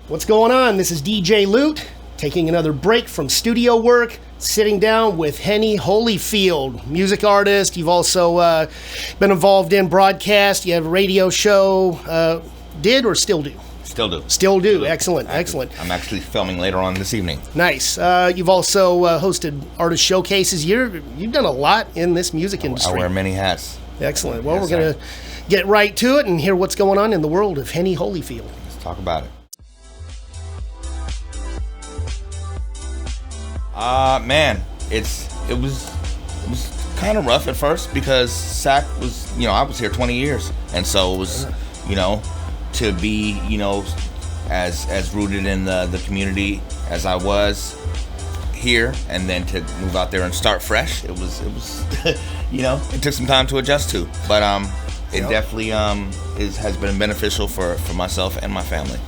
What's going on? This is DJ Loot, taking another break from studio work, sitting down with Henny Holyfield, music artist. You've also been involved in broadcast. You have a radio show. Did or still do? Still do. Still do. Excellent, excellent. I'm actually filming later on this evening. Nice. You've also hosted artist showcases. You've done a lot in this music industry. I wear many hats. Excellent. Well, yes, we're going to get right to it and hear what's going on in the world of Henny Holyfield. Let's talk about it. Man, it was kind of rough at first because SAC was, I was here 20 years, and so it was, to be, as rooted in the community as I was here, and then to move out there and start fresh, it was, it took some time to adjust to, but it definitely has been beneficial for myself and my family.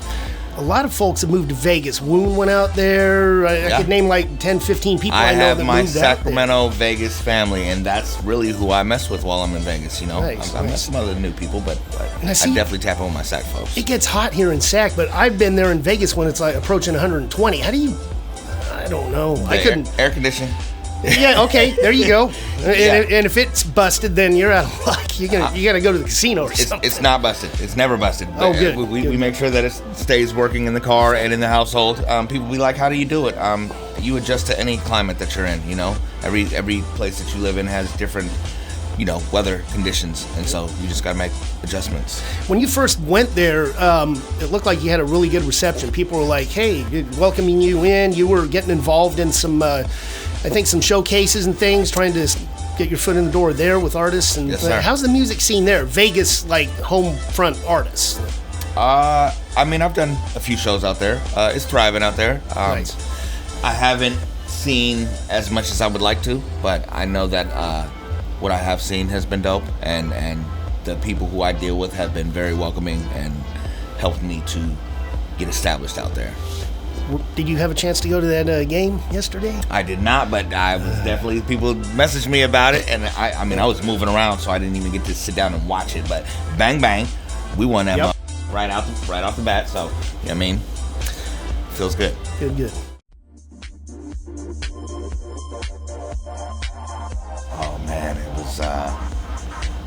A lot of folks have moved to Vegas. Woon went out there. I could name like 10, 15 people I know that moved out there. I have my Sacramento, Vegas family, and that's really who I mess with while I'm in Vegas, Nice, I met some other new people, but I definitely tap in with my Sac folks. It gets hot here in Sac, but I've been there in Vegas when it's like approaching 120. How do you... I don't know. I couldn't... Air conditioning. Yeah, okay, there you go. And if it's busted, then you're out of luck. You got to go to the casino or something. It's not busted. It's never busted. Oh, good. We make sure that it stays working in the car and in the household. People be like, how do you do it? You adjust to any climate that you're in, Every place that you live in has different, weather conditions, and so you just got to make adjustments. When you first went there, it looked like you had a really good reception. People were like, hey, welcoming you in. You were getting involved in some... I think some showcases and things, trying to get your foot in the door there with artists. And yes, sir. How's the music scene there? Vegas, like home front artists. I've done a few shows out there. It's thriving out there. Nice. I haven't seen as much as I would like to, but I know that what I have seen has been dope, and the people who I deal with have been very welcoming and helped me to get established out there. Did you have a chance to go to that game yesterday? I did not, but I was definitely, people messaged me about it, and I was moving around, so I didn't even get to sit down and watch it, but bang, bang, we won that right off the bat, so, feels good. Good. Oh, man, it was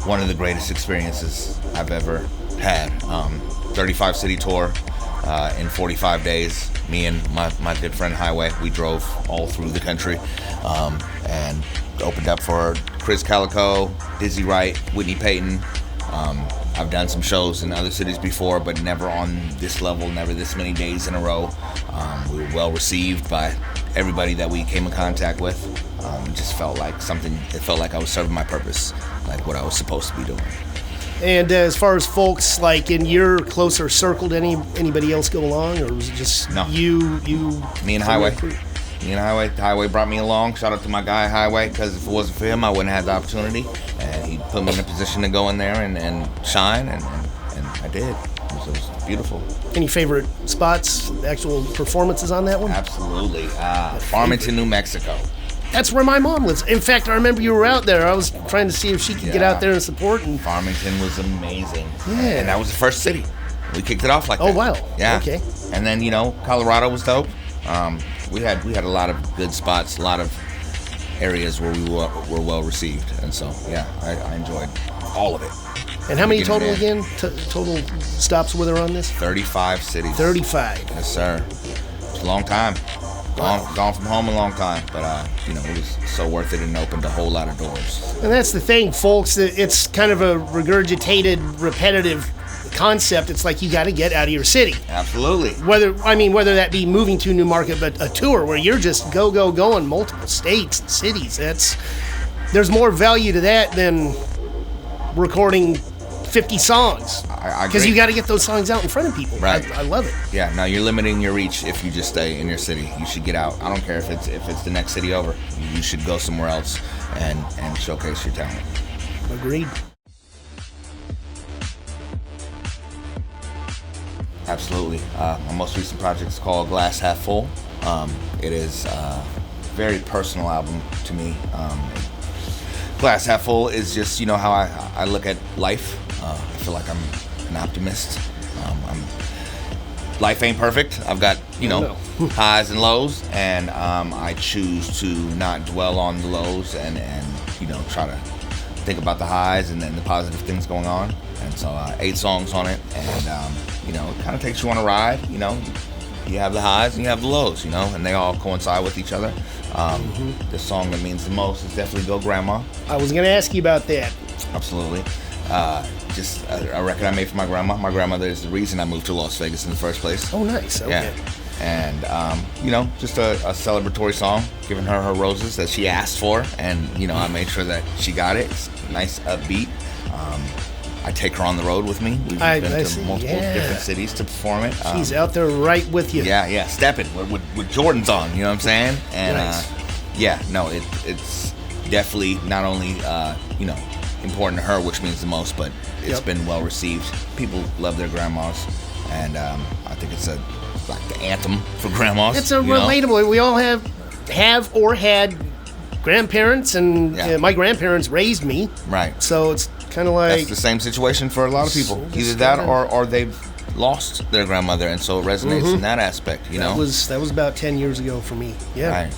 one of the greatest experiences I've ever had. 35-city tour in 45 days. Me and my good friend Highway, we drove all through the country and opened up for Chris Calico, Dizzy Wright, Whitney Payton. I've done some shows in other cities before, but never on this level, never this many days in a row. We were well received by everybody that we came in contact with. It just felt like I was serving my purpose, like what I was supposed to be doing. And as far as folks like in your closer circle, did anybody else go along, or was it just you? Me and Highway. Highway brought me along. Shout out to my guy Highway, because if it wasn't for him, I wouldn't have had the opportunity. And he put me in a position to go in there and shine, and I did. It was beautiful. Any favorite spots, actual performances on that one? Absolutely. Farmington, New Mexico. That's where my mom lives. In fact, I remember you were out there. I was trying to see if she could get out there and support. And Farmington was amazing. Yeah. And that was the first city. We kicked it off like that. Oh, wow. Yeah. Okay. And then, Colorado was dope. We had a lot of good spots, a lot of areas where we were well received. And so, I enjoyed all of it. And how many total again? Total stops were there on this? 35 cities. 35. Yes, sir. It's a long time. Gone from home a long time, but it was so worth it and opened a whole lot of doors. And that's the thing, folks. It's kind of a regurgitated, repetitive concept. It's like you got to get out of your city. Absolutely. Whether that be moving to a new market, but a tour where you're just go in multiple states and cities. There's more value to that than recording 50 songs. I agree. Because you got to get those songs out in front of people. Right. I love it. Yeah, no, you're limiting your reach if you just stay in your city. You should get out. I don't care if it's the next city over. You should go somewhere else and showcase your talent. Agreed. Absolutely. My most recent project is called Glass Half Full. It is a very personal album to me. Glass Half Full is just, how I look at life. I feel like I'm an optimist. I'm life ain't perfect. I've got, No. highs and lows, and I choose to not dwell on the lows and try to think about the highs and then the positive things going on. And so 8 songs on it, and it kind of takes you on a ride. You have the highs and you have the lows, and they all coincide with each other. The song that means the most is definitely Go Grandma. I was going to ask you about that. Absolutely. Just a record I made for my grandma. My grandmother is the reason I moved to Las Vegas in the first place. Oh, nice. Okay. Yeah. And, just a celebratory song, giving her roses that she asked for. And, I made sure that she got it. It's nice, upbeat. I take her on the road with me. We've been to multiple different cities to perform it. She's out there right with you. Yeah, stepping with Jordans on, you know what I'm saying? And nice. It's definitely not only important to her, which means the most, but it's been well received. People love their grandmas, and I think it's like the anthem for grandmas. It's relatable. We all have or had grandparents, and my grandparents raised me. Right. So it's kind of like... That's the same situation for a lot of people. Either that or they've lost their grandmother, and so it resonates in that aspect, That was about 10 years ago for me. Yeah. Right.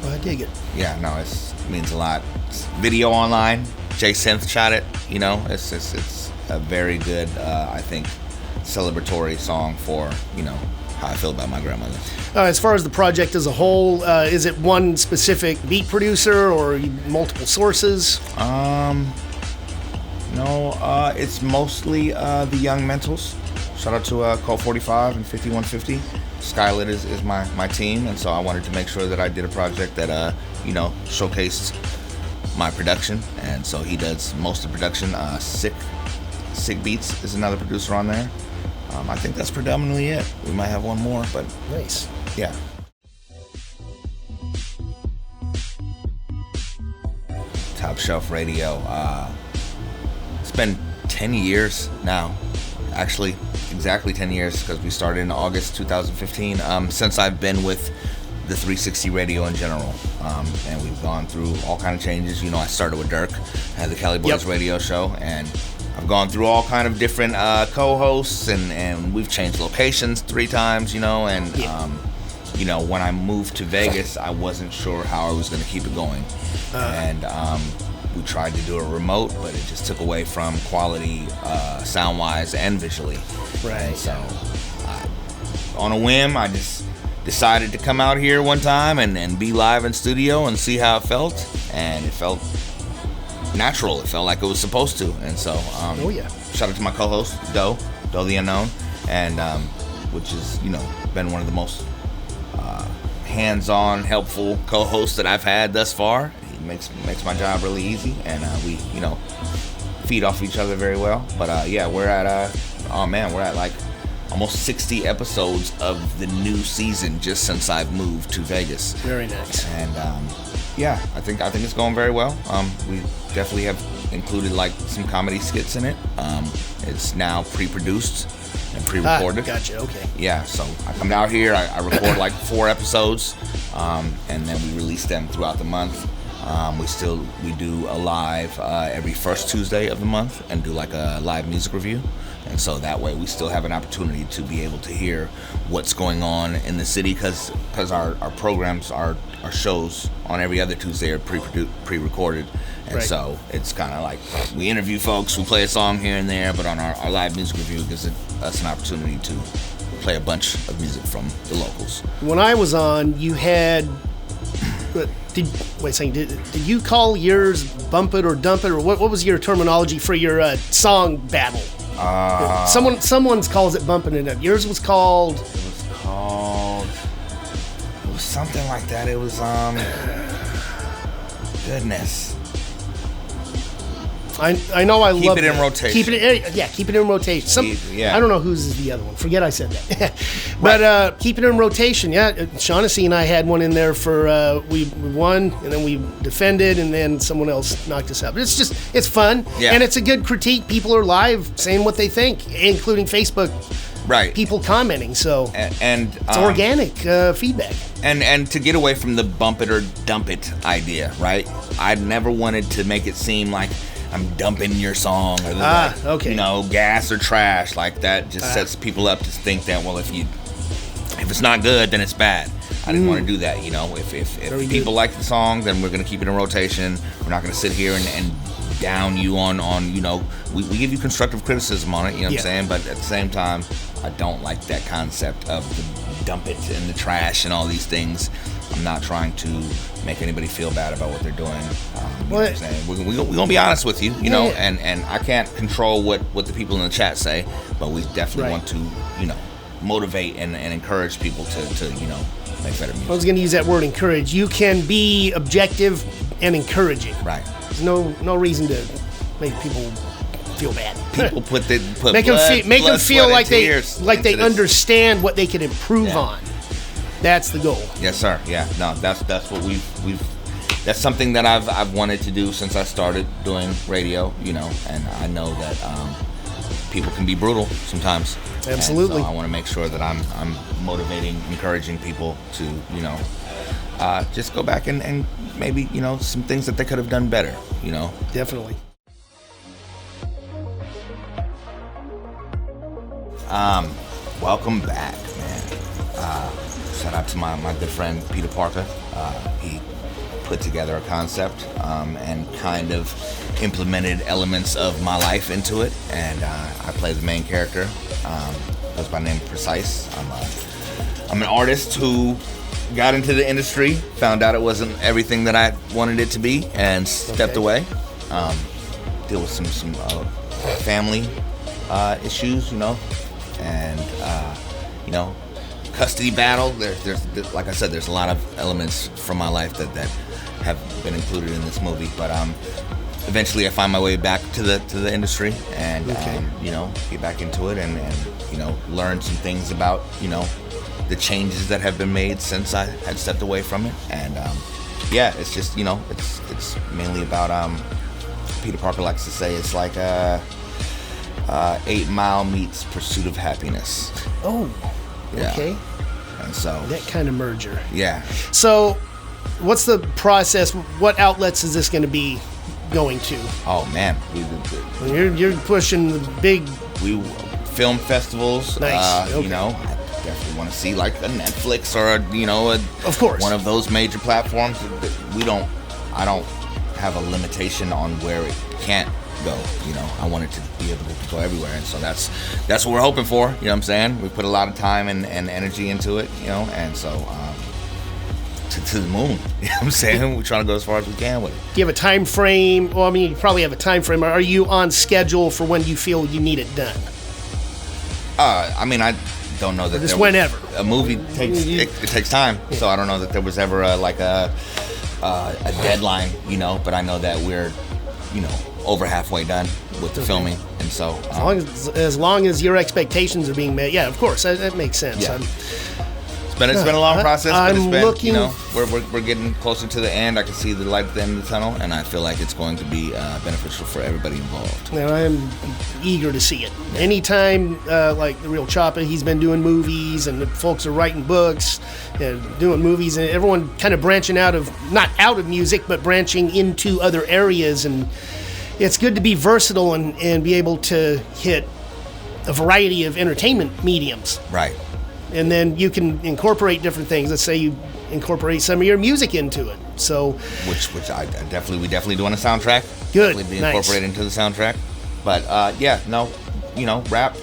Well, I dig it. Yeah, no, it means a lot. It's video online. Jay Synth shot it, it's a very good, I think, celebratory song for, how I feel about my grandmother. As far as the project as a whole, is it one specific beat producer or multiple sources? No, it's mostly the Young Mentals. Shout out to Code 45 and 5150. Skylit is my team, and so I wanted to make sure that I did a project that, showcased my production, and so he does most of the production. Sick Beats is another producer on there. I think that's predominantly it. We might have one more, but nice. Yeah. Top Shelf Radio. It's been 10 years now. Actually, exactly 10 years, because we started in August 2015. Since I've been with the 360 radio in general, and we've gone through all kind of changes. I started with Dirk, I had the Cali Boys radio show, and I've gone through all kind of different co-hosts, and we've changed locations 3 times, when I moved to Vegas, I wasn't sure how I was going to keep it going, and we tried to do a remote, but it just took away from quality, sound-wise and visually. Right. And so, on a whim, I just decided to come out here one time and be live in studio and see how it felt, and it felt natural. It felt like it was supposed to, and so shout out to my co-host Doe the Unknown, and which is been one of the most hands-on, helpful co-hosts that I've had thus far. He makes my job really easy, and we feed off each other very well. But we're at we're at like almost 60 episodes of the new season just since I've moved to Vegas. Very nice. And I think it's going very well. We definitely have included like some comedy skits in it. It's now pre-produced and pre-recorded. Gotcha. Okay. Yeah. So I come out here, I record like 4 episodes, and then we release them throughout the month. We do a live every first Tuesday of the month and do like a live music review. And so that way we still have an opportunity to be able to hear what's going on in the city, because our programs, our shows on every other Tuesday are pre-recorded. And so it's kind of like we interview folks, we play a song here and there, but on our live music review gives us an opportunity to play a bunch of music from the locals. When I was on, you had... Did you call yours Bump It or Dump It, or what was your terminology for your song battle? Someone's calls it Bumping It Up. Yours was called... It was something like that. It was, goodness. I know I love Keep It in Rotation. Keep it in rotation. I don't know whose is the other one. Forget I said that. But Keep It in Rotation. Yeah, Shaughnessy and I had one in there for we won, and then we defended, and then someone else knocked us out. But it's fun, and it's a good critique. People are live saying what they think, including Facebook. Right. People commenting, so and it's organic feedback. And to get away from the bump it or dump it idea, right? I never wanted to make it seem like I'm dumping your song, or okay. gas or trash. Like that just sets people up to think that, well, if it's not good, then it's bad. I didn't want to do that. If people like the song, then we're gonna keep it in rotation. We're not gonna sit here and down you on we give you constructive criticism on it, what I'm saying, but at the same time, I don't like that concept of the dump it in the trash and all these things. I'm not trying to make anybody feel bad about what they're doing. You know what I'm saying? We're gonna be honest with you, and I can't control what the people in the chat say, but we definitely want to motivate and encourage people to make better music. I was going to use that word, encourage. You can be objective and encouraging. Right. There's no reason to make people feel bad. People make them feel like they understand what they can improve on. That's the goal. Yes, sir. Yeah. No, that's what we've that's something that I've wanted to do since I started doing radio, and I know that people can be brutal sometimes. Absolutely. And so I want to make sure that I'm motivating, encouraging people to, just go back and maybe, some things that they could have done better, Definitely. Welcome back, man. Shout out to my good friend Peter Parker. He put together a concept and kind of implemented elements of my life into it, and I play the main character. Goes by name Precise. I'm an artist who got into the industry, found out it wasn't everything that I wanted it to be, and stepped away. Deal with some family issues, and custody battle. There's like I said, there's a lot of elements from my life that have been included in this movie, but eventually I find my way back to the industry and get back into it and learn some things about the changes that have been made since I had stepped away from it. And it's just it's mainly about Peter Parker likes to say it's like 8 Mile meets Pursuit of Happiness. Oh, okay. Yeah. And so that kind of merger. Yeah. So what's the process? What outlets is this going to be going to? Oh man, you're pushing the big film festivals. Nice. Okay. I definitely want to see like a Netflix or of course, one of those major platforms. I don't have a limitation on where it can't go. I want it to be able to go everywhere, and so that's what we're hoping for. What I'm saying? We put a lot of time and energy into it. And so to the moon. What I'm saying? We're trying to go as far as we can with it. Do you have a time frame? Well, I mean, you probably have a time frame. Are you on schedule for when you feel you need it done? I don't know that. Just whenever. A movie takes time, so I don't know that there was ever a deadline. But I know that we're over halfway done with the filming, and so as long as your expectations are being met, yeah, of course, that makes sense. Yeah. It's been a long process, but we're getting closer to the end. I can see the light at the end of the tunnel, and I feel like it's going to be beneficial for everybody involved. Now, I'm eager to see it. Anytime, like the Real Choppa, he's been doing movies, and the folks are writing books and doing movies, and everyone kind of branching not out of music, but branching into other areas, and it's good to be versatile and be able to hit a variety of entertainment mediums. Right. And then you can incorporate different things. Let's say you incorporate some of your music into it. So, which we definitely do on a soundtrack. Good, definitely be incorporated into the soundtrack. But rap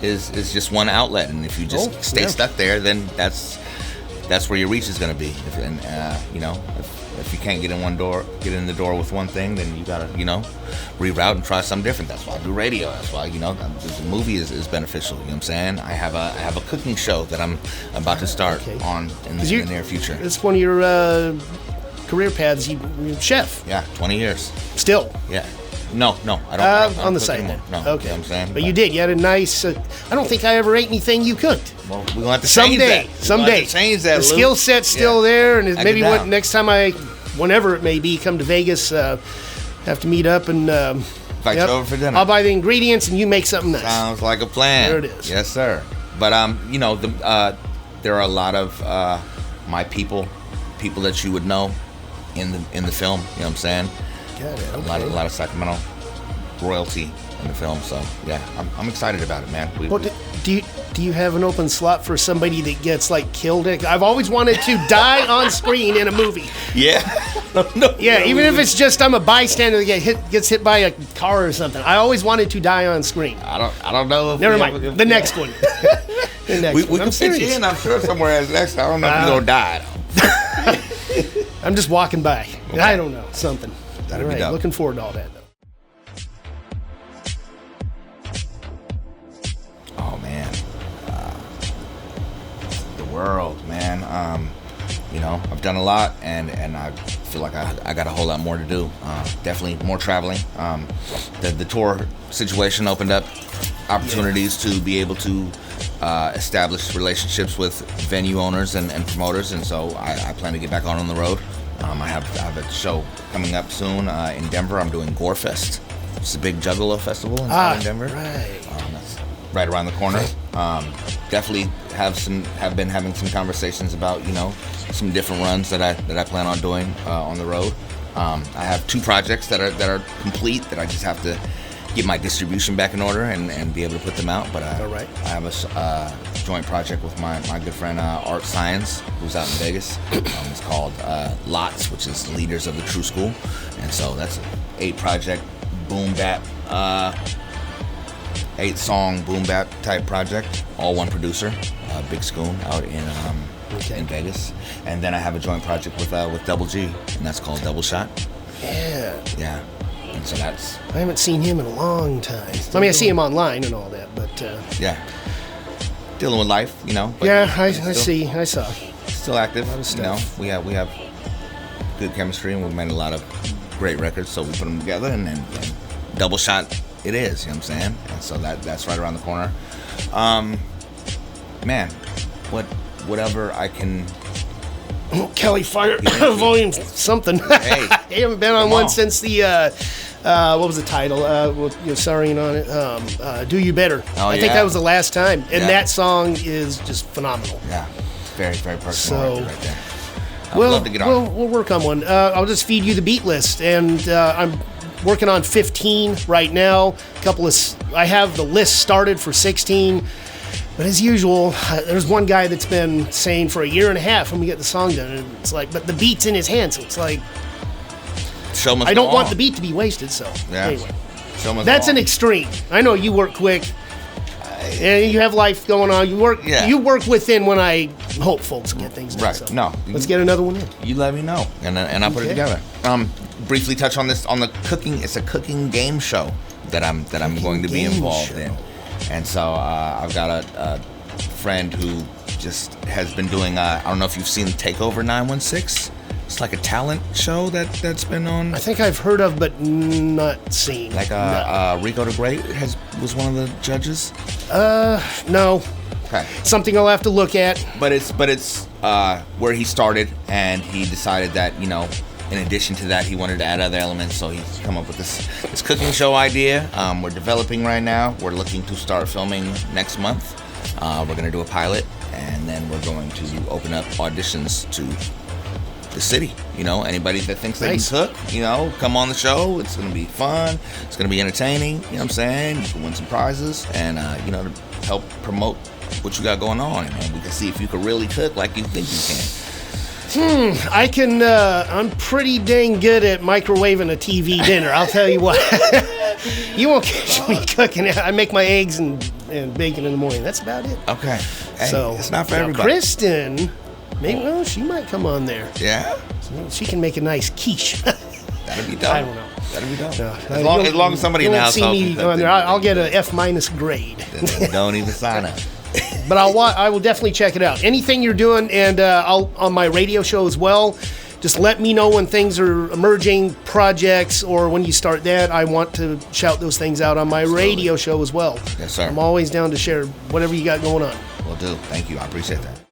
is just one outlet, and if you just stay stuck there, then that's where your reach is going to be. If you can't get in the door with one thing, then you gotta reroute and try something different. That's why I do radio. That's why the movie is beneficial. You know what I'm saying? I have a cooking show that I'm about to start on in the near future. It's one of your career paths. You're chef. Yeah, 20 years. Still. Yeah. No, I don't. On the side then. No. Okay. You know what I'm saying? But you did. You had a nice. I don't think I ever ate anything you cooked. Well, we're gonna have to change that. Someday. Change that. The skill set's still there, and maybe next time whenever it may be, come to Vegas, have to meet up and invite you over for dinner. I'll buy the ingredients and you make something nice. Sounds like a plan. There it is. Yes, sir. But there are a lot of my people that you would know in the film. You know what I'm saying? Got it. Okay. A lot of Sacramento royalty in the film. So yeah, I'm excited about it, man. Well, do you have an open slot for somebody that gets like killed? I've always wanted to die on screen in a movie. Yeah. Even if it's just I'm a bystander that gets hit by a car or something. I always wanted to die on screen. I don't know. Never mind. The next one. We can fit you in, I'm sure, somewhere as next. I don't know if you're gonna die. I'm just walking by. Okay. I don't know, something. That'd all be right, dope. looking forward to all that, though. Oh man, the world, man. I've done a lot, and I feel like I got a whole lot more to do. Definitely more traveling. The tour situation opened up opportunities to be able to establish relationships with venue owners and promoters, and so I plan to get back on the road. I have a show coming up soon in Denver. I'm doing Gore Fest. It's a big Juggalo festival in Denver. Right. That's right around the corner. Definitely have been having some conversations about some different runs that I plan on doing on the road. I have 2 projects that are complete that I just have to get my distribution back in order and be able to put them out. But all right. I have a joint project with my good friend Art Science, who's out in Vegas. It's called LOTS, which is Leaders of the True School, and so that's an 8-project boom bap, 8-song boom bap type project, all one producer, Big Scoon out in Vegas. And then I have a joint project with Double G, and that's called Double Shot. Yeah. And so I haven't seen him in a long time. I see him online and all that, but yeah, dealing with life, But yeah, I saw. Still active, a lot of stuff. We have good chemistry, and we've made a lot of great records. So we put them together, and Double Shot it is. You know what I'm saying? And so that's right around the corner. Man, whatever I can. Kelly, fire volume something. Hey, I haven't been on one since the what was the title? Starring on it. Do You Better. I think that was the last time, and that song is just phenomenal. Yeah, very very personal right there. I'd love to get on. We'll work on one. I'll just feed you the beat list, and I'm working on 15 right now. I have the list started for 16. But as usual, there's one guy that's been saying for a year and a half when we get the song done, and it's like, but the beat's in his hand, so it's like, I don't want the beat to be wasted, so anyway. That's an extreme. I know you work quick, and you have life going on. You work within when I hope folks get things done. Right, so no. Let's get another one in. You let me know, and I'll put it together. Briefly touch on this, on the cooking. It's a cooking game show that I'm going to be involved in. And so I've got a friend who just has been doing, I don't know if you've seen Takeover 916. It's like a talent show that's been on. I think I've heard of, but not seen. Like Rico the Great was one of the judges. No. Okay. Something I'll have to look at. But it's where he started, and he decided that, in addition to that, he wanted to add other elements, so he's come up with this cooking show idea. We're developing right now. We're looking to start filming next month. We're going to do a pilot, and then we're going to open up auditions to the city. Anybody that thinks they can cook, come on the show. It's going to be fun. It's going to be entertaining. You know what I'm saying? You can win some prizes, and to help promote what you got going on, and we can see if you can really cook like you think you can. I can, I'm pretty dang good at microwaving a TV dinner, I'll tell you what. You won't catch me cooking. I make my eggs and bacon in the morning. That's about it. Okay. Hey, so it's not for everybody. Kristen, maybe, she might come on there. Yeah? She can make a nice quiche. That'd be dope. I don't know. That'd be dope. No, as long as somebody in the house helps me on there. I'll get an F- grade. Then don't even sign up. But I will definitely check it out. Anything you're doing, and I'll on my radio show as well. Just let me know when things are emerging projects, or when you start that. I want to shout those things out on my radio show as well. Yes, sir. I'm always down to share whatever you got going on. Will do. Thank you. I appreciate that.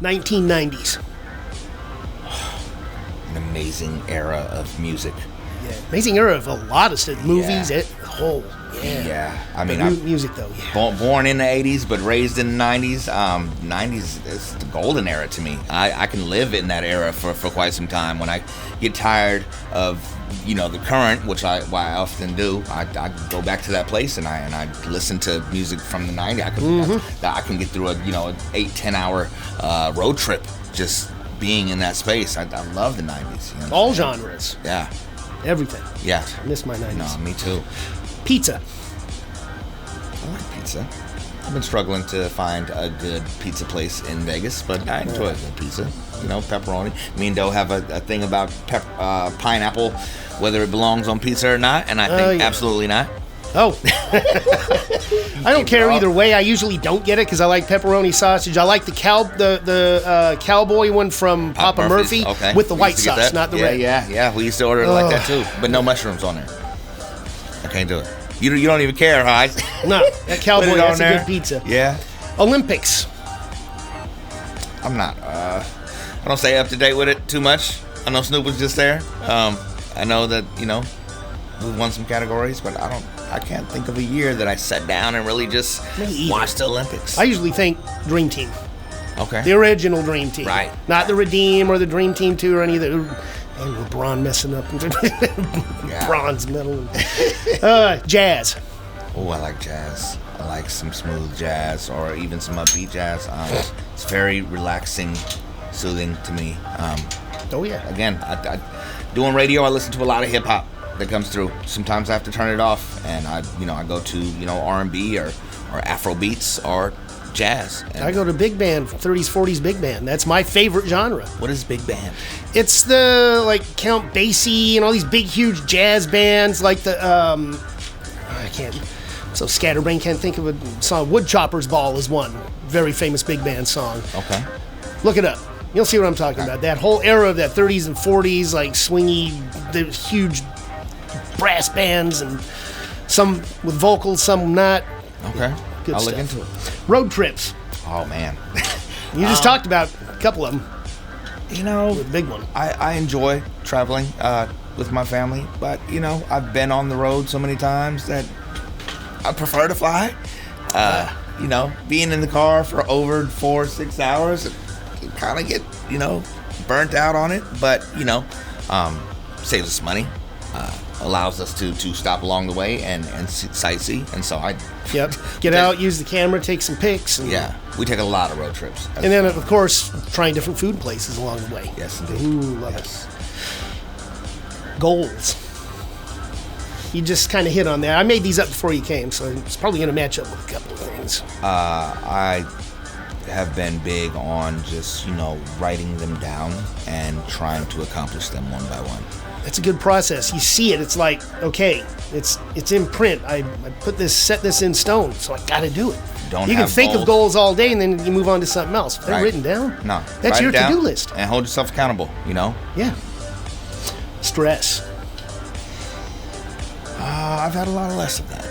1990s. An amazing era of music. Yeah, amazing era of a lot of stuff. Movies, Yeah. I mean, music though. Yeah. born in the 80s, but raised in the 90s. 90s is the golden era to me. I can live in that era for quite some time. When I get tired of the current, which I often do, I go back to that place and I listen to music from the 90s. I can get through a 8-10 hour road trip just being in that space. I love the 90s. All genres. Yeah. Everything. Yeah. I miss my 90s. No, me too. Pizza. I like pizza. I've been struggling to find a good pizza place in Vegas, but I enjoy a good pizza. Pepperoni. Me and Doe have a thing about pineapple, whether it belongs on pizza or not, and I think absolutely not. Oh. I don't care either way. I usually don't get it because I like pepperoni sausage. I like the cowboy one from Papa Murphy with the white sauce, not the red. Yeah. We used to order it like that too, but no mushrooms on there. I can't do it. You don't even care, huh? No, that cowboy, that's a good pizza. Yeah. Olympics. I'm not. I don't stay up to date with it too much. I know Snoop was just there. I know that we won some categories, but I can't think of a year that I sat down and really just watched the Olympics. I usually think Dream Team. Okay. The original Dream Team. Right. Not the Redeem or the Dream Team 2 or any of the... And LeBron messing up. Bronze medal. Jazz. Oh, I like jazz. I like some smooth jazz or even some upbeat jazz. It's very relaxing, soothing to me. Oh, yeah. Again, I doing radio, I listen to a lot of hip-hop that comes through. Sometimes I have to turn it off, and I go to R&B or Afro beats or jazz. And I go to big band, 30s, 40s big band. That's my favorite genre. What is big band? It's the Count Basie and all these big, huge jazz bands, like the I can't. So scatterbrain, can't think of a song. Woodchopper's Ball is one very famous big band song. Okay. Look it up. You'll see what I'm talking about. That whole era of that 30s and 40s, swingy, the huge brass bands, and some with vocals, some not. Okay. Good I'll stuff. look into it. Road trips. Oh, man. You just talked about a couple of them. The big one. I enjoy traveling with my family, but, I've been on the road so many times that I prefer to fly. Being in the car for over 4-6 hours, you kind of get, burnt out on it, but, saves us money. Allows us to stop along the way and sightsee, and so get out, use the camera, take some pics. Yeah, we take a lot of road trips. And then, of course, trying different food places along the way. Yes, indeed. Ooh, love it. Goals. You just kind of hit on that. I made these up before you came, so it's probably going to match up with a couple of things. I have been big on just, writing them down and trying to accomplish them one by one. That's a good process. You see it. It's like, okay, it's in print. I set this in stone, so I got to do it. You can think of goals all day, and then you move on to something else. If they're written down, no, that's your to-do list. And hold yourself accountable, Yeah. Stress. I've had a lot less of that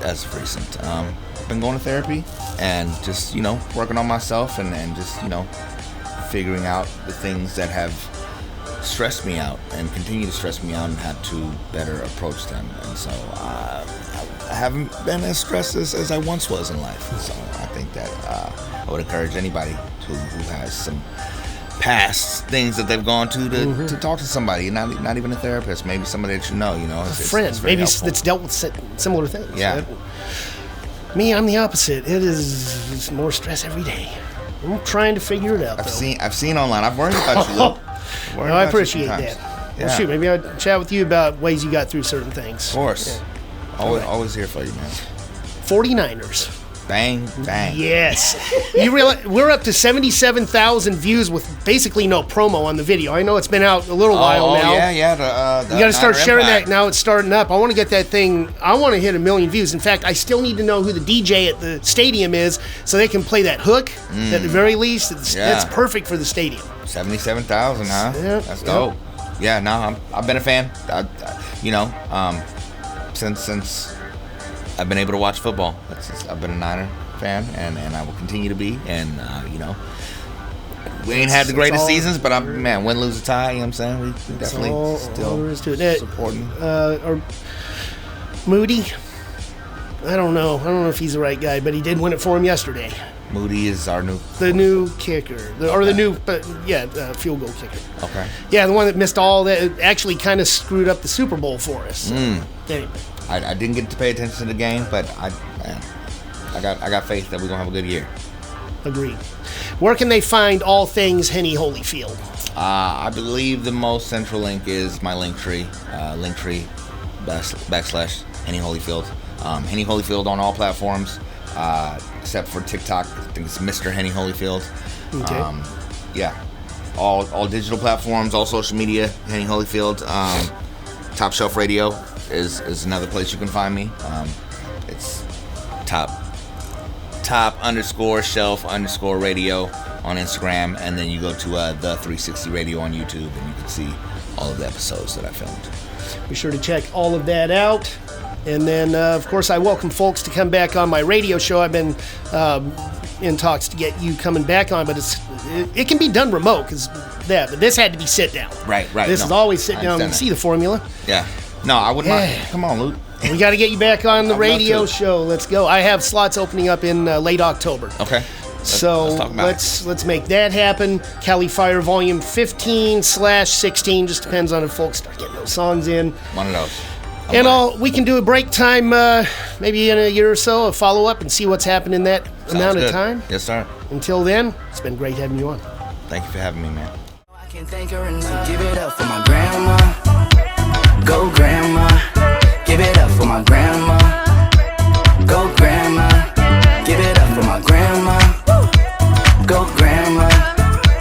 as of recent. I've been going to therapy and just, working on myself and just, figuring out the things that have stressed me out and continue to stress me out and how to better approach them. And so I haven't been as stressed as I once was in life. So I think that I would encourage anybody who has some past things that they've gone to talk to somebody, not even a therapist, maybe somebody that a friend, it's maybe helpful. That's dealt with similar things. Yeah. Me, I'm the opposite. It's more stress every day. I'm trying to figure it out. I've seen online. I've worried about you, Luke. I appreciate that. Yeah. Well, shoot, maybe I'll chat with you about ways you got through certain things. Of course. Yeah. Always here for you, man. 49ers. Bang, bang. Yes. You realize we're up to 77,000 views with basically no promo on the video. I know it's been out a little while now. Yeah. You got to start sharing that now. It's starting up. I want to get that thing. I want to hit 1 million views. In fact, I still need to know who the DJ at the stadium is so they can play that hook at the very least. It's perfect for the stadium. 77,000, huh? Yeah. That's dope. Yeah, no, I've been a fan. Since I've been able to watch football. I've been a Niner fan, and I will continue to be. And, we ain't had the greatest seasons, but win, lose, or tie, you know what I'm saying? We definitely still supporting. Moody. I don't know if he's the right guy, but he did win it for him yesterday. Moody is our new kicker, field goal kicker. Okay. Yeah, the one that missed all that, actually kind of screwed up the Super Bowl for us. Anyway. I didn't get to pay attention to the game, but I got faith that we're gonna have a good year. Agreed. Where can they find all things Henny Holyfield? I believe the most central link is my Linktree, // Henny Holyfield. Henny Holyfield on all platforms, except for TikTok. I think it's Mr. Henny Holyfield. Okay. All digital platforms, all social media, Henny Holyfield. Top Shelf Radio is another place you can find me. It's top _shelf _radio on Instagram, and then you go to the 360 Radio on YouTube, and you can see all of the episodes that I filmed. Be sure to check all of that out. And then, of course, I welcome folks to come back on my radio show. I've been in talks to get you coming back on, but it can be done remote but this had to be sit down. Right. This is always sit down. You see the formula. Yeah. No, I wouldn't mind. Come on, Luke. We got to get you back on the radio show. Let's go. I have slots opening up in late October. Okay. Let's make that happen. Cali Fire Volume 15/16. Just depends on if folks start getting those songs in. One of those. We can do a break time, maybe in a year or so, a follow up and see what's happened in that amount of time. Yes, sir. Until then, it's been great having you on. Thank you for having me, man. I can't thank her enough. Give it up for my grandma. Go grandma. Give it up for my grandma. Go grandma. Give it up for my grandma. Go grandma.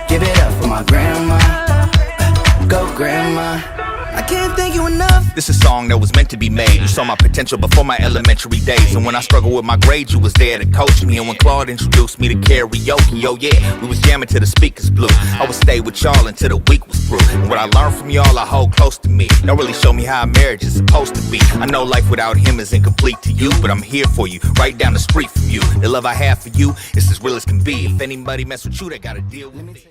Give it up for my grandma. Go grandma. I can't thank you enough. This is a song that was meant to be made. You saw my potential before my elementary days. And when I struggled with my grades, you was there to coach me. And when Claude introduced me to karaoke, oh yeah, we was jamming till the speakers blew. I would stay with y'all until the week was through. And what I learned from y'all, I hold close to me. Y'all really show me how a marriage is supposed to be. I know life without him is incomplete to you, but I'm here for you, right down the street from you. The love I have for you is as real as can be. If anybody mess with you, they gotta deal with me.